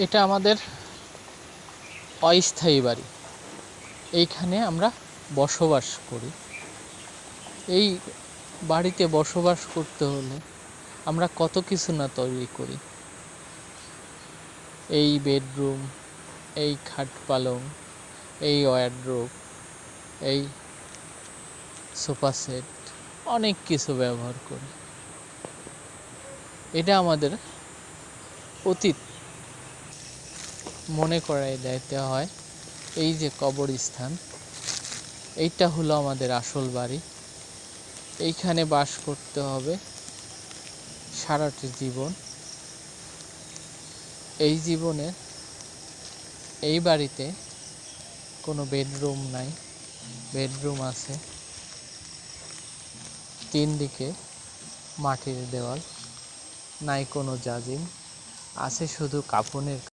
এটা আমাদের অস্থায়ী বাড়ি। এইখানে আমরা বসবাস করি। এই বাড়িতে বসবাস করতে হলে আমরা কত কিছু না তৈরি করি। এই বেডরুম, এই খাট পালং, এই ওয়ারড্রোব, এই সোফা সেট, অনেক কিছু ব্যবহার করি। এটা আমাদের অতীত মনে করায় দিতে হয়। এই যে কবরস্থান, এইটা হলো আমাদের আসল বাড়ি। এইখানে বাস করতে হবে সারাটি জীবন। এই জীবনে এই বাড়িতে কোনো বেডরুম নাই, বেডরুম আছে। 3 দিকে মাটির দেওয়াল, নাই কোনো জাজিম, আছে শুধু কাফনের